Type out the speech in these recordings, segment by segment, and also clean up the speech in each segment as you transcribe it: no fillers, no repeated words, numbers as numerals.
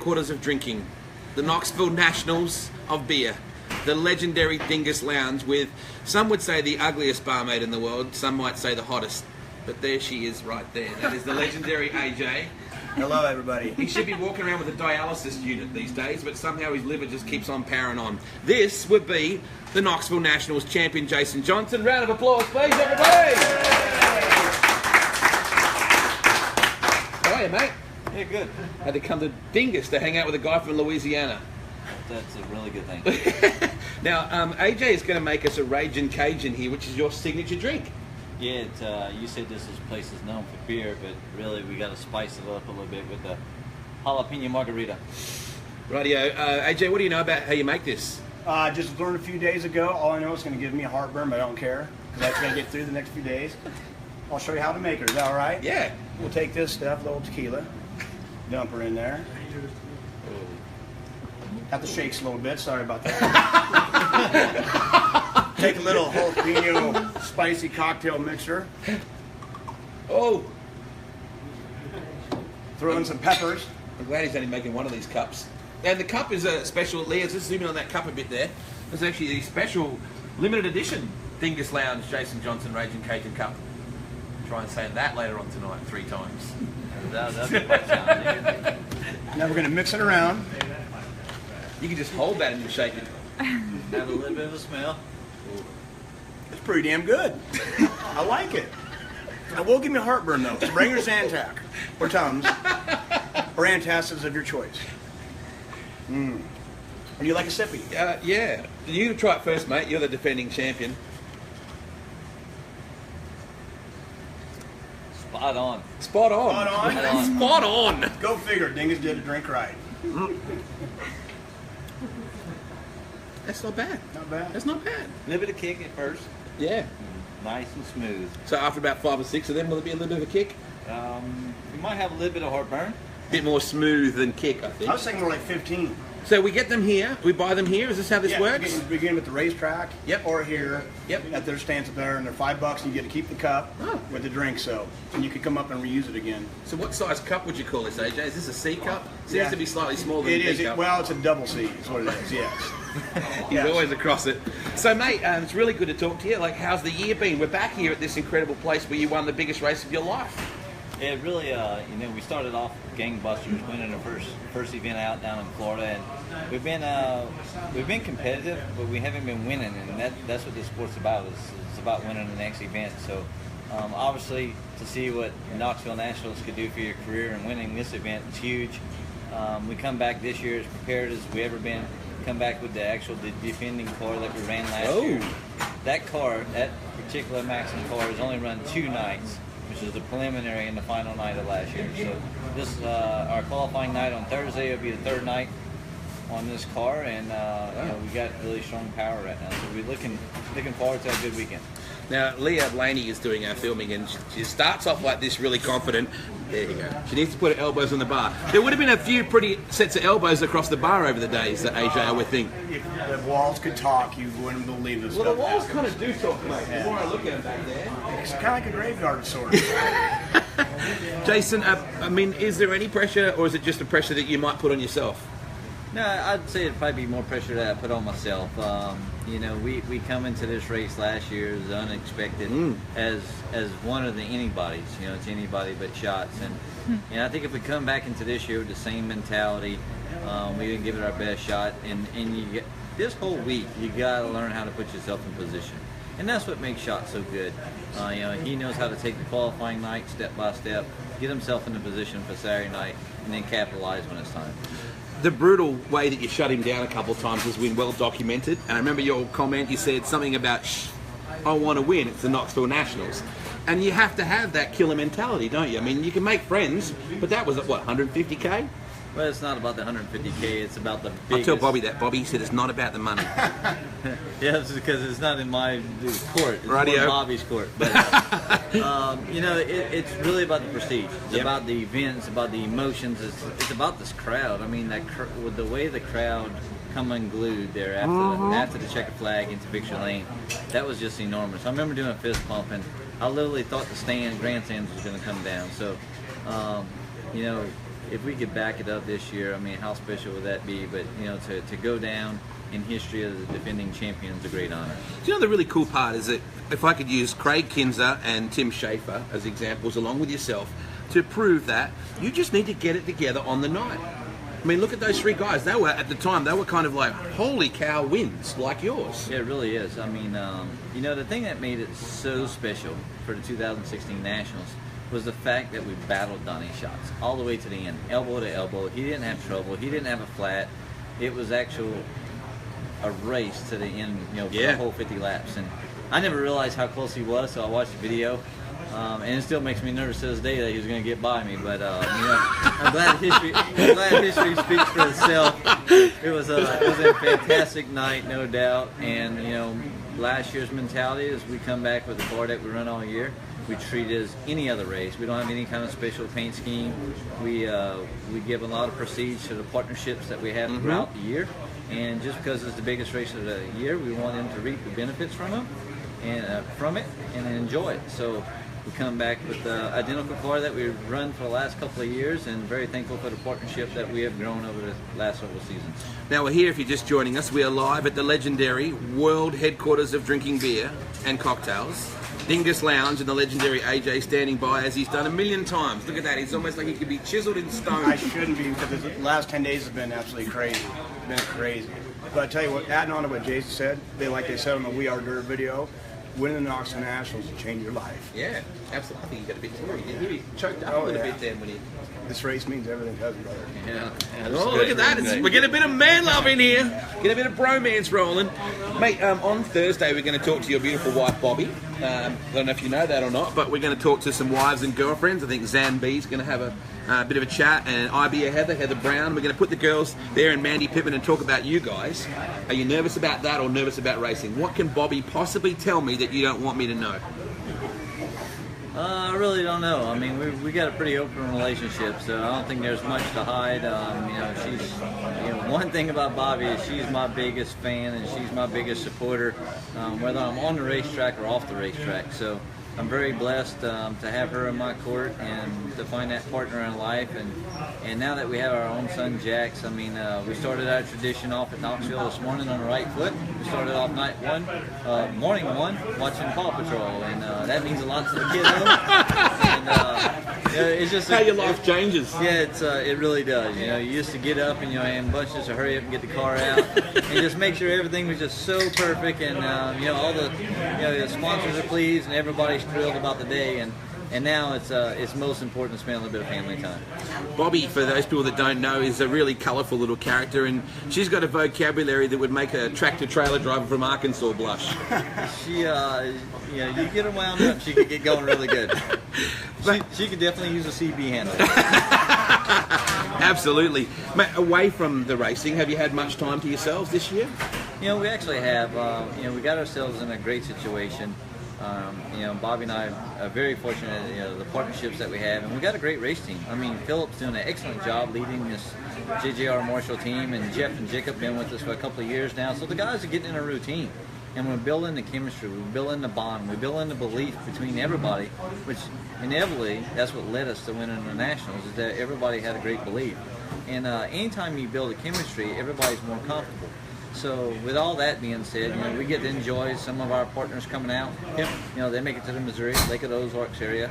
Quarters of drinking, the Knoxville Nationals of beer, the legendary Dingus Lounge with, some would say, the ugliest barmaid in the world, some might say the hottest, but there she is right there. That is the legendary AJ. Hello, everybody. He should be walking around with a dialysis unit these days, but somehow his liver just keeps on powering on. This would be the Knoxville Nationals champion, Jason Johnson. Round of applause, please, everybody! How are you, mate? Yeah, good. Had to come to Dingus to hang out with a guy from Louisiana. That's a really good thing. Now, AJ is going to make us a Ragin Cajun here, which is your signature drink. Yeah, you said this place is known for beer, but really we got to spice it up a little bit with the jalapeno margarita. Rightio. AJ, what do you know about how you make this? Just learned a few days ago. All I know is it's going to give me a heartburn, but I don't care, because that's going to get through the next few days. I'll show you how to make her. Is that all right? Yeah. We'll take this stuff, the old tequila, dump her in there. Have to shake a little bit. Sorry about that. Take a little jalapeno spicy cocktail mixer. Oh! Throw in some peppers. I'm glad he's only making one of these cups. And the cup is a special, Leah, just zoom in on that cup a bit there. It's actually a special limited edition Dingus Lounge Jason Johnson Ragin Cajun cup. Try and say that later on tonight 3 times. That'd be quite challenging. Now we're going to mix it around. You can just hold that and you shake it. Have a little bit of a smell. It's pretty damn good. I like it. It will give me heartburn though. So bring your Zantac or Tums or antacids of your choice. Would you like a sippy? Yeah. You try it first, mate. You're the defending champion. Spot on. Spot on. Spot on. Spot on. Go figure. Dingus did a drink right. That's not bad. Not bad. That's not bad. A little bit of kick at first. Yeah. Nice and smooth. So after about 5 or 6 of them, will it be a little bit of a kick? You might have a little bit of heartburn. A bit more smooth than kick, I think. I was thinking more like 15. So we get them here. We buy them here. Is this how this works? You begin at the racetrack. Yep. Or here. Yep. At their stands up there, and they're $5, and you get to keep the cup with the drink. So, and you can come up and reuse it again. So what size cup would you call this, AJ? Is this a C cup? Seems Yeah. to be slightly smaller than It a is. B cup. Well, it's a double C. Is what it is. Yes. He's Yes. always across it. So, mate, it's really good to talk to you. Like, how's the year been? We're back here at this incredible place where you won the biggest race of your life. Yeah, really, we started off gangbusters, winning the first event out down in Florida, and we've been competitive, but we haven't been winning, and that's what this sport's about. It's about winning the next event. So, obviously, to see what Knoxville Nationals could do for your career and winning this event is huge. We come back this year as prepared as we ever been. Come back with the defending car that we ran last year. That car, that particular Maxim car, has only run 2 nights, which is the preliminary and the final night of last year. So this our qualifying night on Thursday will be the 3rd night on this car, and we got really strong power right now. So we're looking forward to a good weekend. Now, Leah Blaney is doing our filming, and she starts off like this, really confident. There you go. She needs to put her elbows on the bar. There would have been a few pretty sets of elbows across the bar over the days, that AJ, I would think. If the walls could talk, you wouldn't believe this Well, stuff. the walls happens. kind of do talk, mate. The more I look at them back there. It's kind of like a graveyard, sort of. Jason, I mean, is there any pressure, or is it just a pressure that you might put on yourself? No, I'd say it'd probably be more pressure that I put on myself. We come into this race last year as unexpected, as one of the anybody's. It's anybody but shots, and I think if we come back into this year with the same mentality, we didn't give it our best shot, and you get this whole week you got to learn how to put yourself in position, and that's what makes Shot so good. He knows how to take the qualifying night step by step, get himself in a position for Saturday night, and then capitalize when it's time. The brutal way that you shut him down a couple of times has been well documented. And I remember your comment, you said something about, I want to win, it's the Knoxville Nationals. And you have to have that killer mentality, don't you? I mean, you can make friends, but that was at, 150K? Well, it's not about the 150K, it's about the biggest... I'll tell Bobby that. Bobby said it's not about the money. Yeah, it's because it's not in my court. It's more Bobby's court. But, it's really about the prestige. It's about the events, about the emotions. It's about this crowd. I mean, with the way the crowd come unglued there after the checkered flag into Victory Lane, that was just enormous. I remember doing a fist pump, and I literally thought the grandstands was going to come down. So, if we could back it up this year, I mean, how special would that be? But you know, to go down in history as the defending champion is a great honor. Do you know the really cool part is that if I could use Craig Kinzer and Tim Schaefer as examples along with yourself to prove that, you just need to get it together on the night. I mean, look at those three guys. They were, at the time, they were kind of like, holy cow, wins like yours. Yeah, it really is. I mean, you know, the thing that made it so special for the 2016 Nationals was the fact that we battled Donnie's shots all the way to the end, elbow to elbow. He didn't have trouble. He didn't have a flat. It was actual a race to the end, you know, for the whole 50 laps. And I never realized how close he was, so I watched the video. And it still makes me nervous to this day that he was going to get by me. But you know, I'm glad history speaks for itself. It was a fantastic night, no doubt. And you know, last year's mentality is we come back with the car that we run all year. We treat it as any other race. We don't have any kind of special paint scheme. We give a lot of prestige to the partnerships that we have throughout the year. And just because it's the biggest race of the year, we want them to reap the benefits from them and from it and enjoy it. So we come back with the identical car that we've run for the last couple of years, and very thankful for the partnership that we have grown over the last several seasons. Now we're here, if you're just joining us, we are live at the legendary world headquarters of drinking beer and cocktails, Dingus Lounge, and the legendary AJ standing by as he's done a million times. Look at that, he's almost like he could be chiseled in stone. I shouldn't be, because the last 10 days have been absolutely crazy. It's been crazy. But I tell you what, adding on to what Jason said, like they said on the We Are Dirt video, winning the Knoxville Nationals will change your life. Yeah, absolutely. I think he got a bit too. He choked up a little bit then when he... This race means everything to us, brother. Yeah. Oh, look at that. We get a bit of man love in here. Get a bit of bromance rolling. Mate, on Thursday we're going to talk to your beautiful wife, Bobby. I don't know if you know that or not, but we're going to talk to some wives and girlfriends. I think Zan B's going to have a bit of a chat, and IB Heather Brown. We're going to put the girls there and Mandy Pippin and talk about you guys. Are you nervous about that or nervous about racing? What can Bobby possibly tell me that you don't want me to know? I really don't know. I mean, we got a pretty open relationship, so I don't think there's much to hide. You know, she's, you know, one thing about Bobby is she's my biggest fan and she's my biggest supporter, whether I'm on the racetrack or off the racetrack. So I'm very blessed to have her in my court and to find that partner in life. And now that we have our own son, Jax, I mean, we started our tradition off at Knoxville this morning on the right foot. We started off morning one, watching Paw Patrol, and that means a lot to the kids. And it's just how your life changes. Yeah, it really does. You know, you used to get up and and bunches to hurry up and get the car out, and just make sure everything was just so perfect, and you know, all the sponsors are pleased and everybody's thrilled about the day, and now it's most important to spend a little bit of family time. Bobby, for those people that don't know, is a really colourful little character, and she's got a vocabulary that would make a tractor-trailer driver from Arkansas blush. She, you get her wound up, she could get going really good. She could definitely use a CB handle. Absolutely. Mate, away from the racing, have you had much time to yourselves this year? You know, we actually have. You know, we got ourselves in a great situation. You know, Bobby and I are very fortunate, you know, the partnerships that we have, and we got a great race team. I mean, Philip's doing an excellent job leading this JJR Marshall team, and Jeff and Jacob have been with us for a couple of years now. So the guys are getting in a routine, and we're building the chemistry, we're building the bond, we're building the belief between everybody, which inevitably, that's what led us to winning the Nationals, is that everybody had a great belief. And anytime you build a chemistry, everybody's more comfortable. So with all that being said, you know, we get to enjoy some of our partners coming out. You know, they make it to the Missouri, Lake of the Ozarks area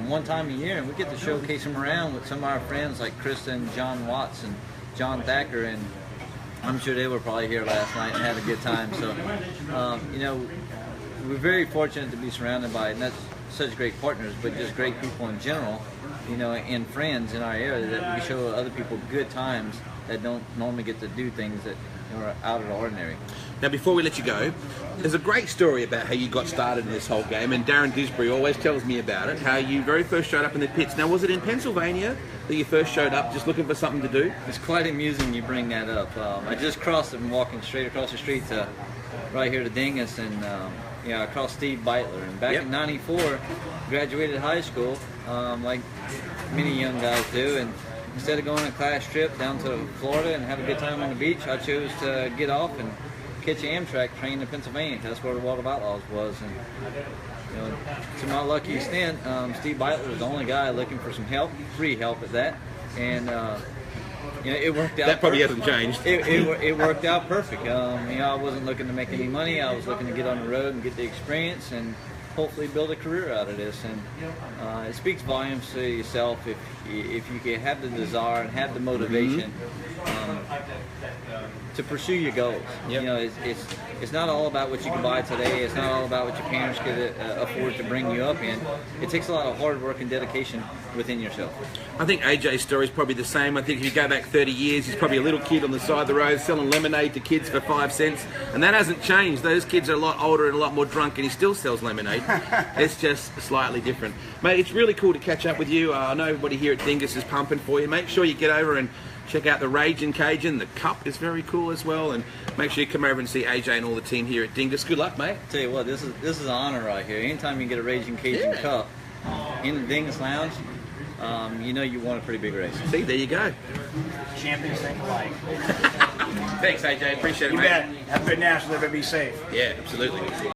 one time a year, and we get to showcase them around with some of our friends like Krista and John Watts and John Thacker, and I'm sure they were probably here last night and had a good time. So, you know, we're very fortunate to be surrounded by not such great partners, but just great people in general, you know, and friends in our area that we show other people good times that don't normally get to do things that are out of the ordinary. Now, before we let you go, there's a great story about how you got started in this whole game, and Darren Disbury always tells me about it, how you very first showed up in the pits. Now, was it in Pennsylvania that you first showed up just looking for something to do? It's quite amusing you bring that up. I just crossed it and walking straight across the street to right here to Dingus, and you know, I crossed Steve Beitler. And back in '94, graduated high school, like many young guys do, and instead of going on a class trip down to Florida and have a good time on the beach, I chose to get off and catch an Amtrak train to Pennsylvania. That's where the World of Outlaws was. And you know, to my lucky extent, Steve Beitler was the only guy looking for some help, free help at that. and it worked out. That probably perfect. hasn't changed. It worked out perfect. I wasn't looking to make any money. I was looking to get on the road and get the experience and hopefully build a career out of this. And it speaks volumes to yourself if you can have the desire and have the motivation to pursue your goals. Yep. It's not all about what you can buy today. It's not all about what your parents could afford to bring you up in. It takes a lot of hard work and dedication within yourself. I think AJ's story is probably the same. I think if you go back 30 years, he's probably a little kid on the side of the road selling lemonade to kids for 5 cents, and that hasn't changed. Those kids are a lot older and a lot more drunk, and he still sells lemonade. It's just slightly different. Mate, it's really cool to catch up with you. I know everybody here at Dingus is pumping for you. Make sure you get over and check out the Ragin Cajun. The cup is very cool as well, and make sure you come over and see AJ and all the team here at Dingus. Good luck, mate. Tell you what, this is an honor right here. Anytime you get a Ragin Cajun cup in the Dingus Lounge, you won a pretty big race. See, there you go. Champions think alike. Thanks, AJ. Appreciate it, You mate. bet. Have a good Nationals. Everybody be safe. Yeah, absolutely.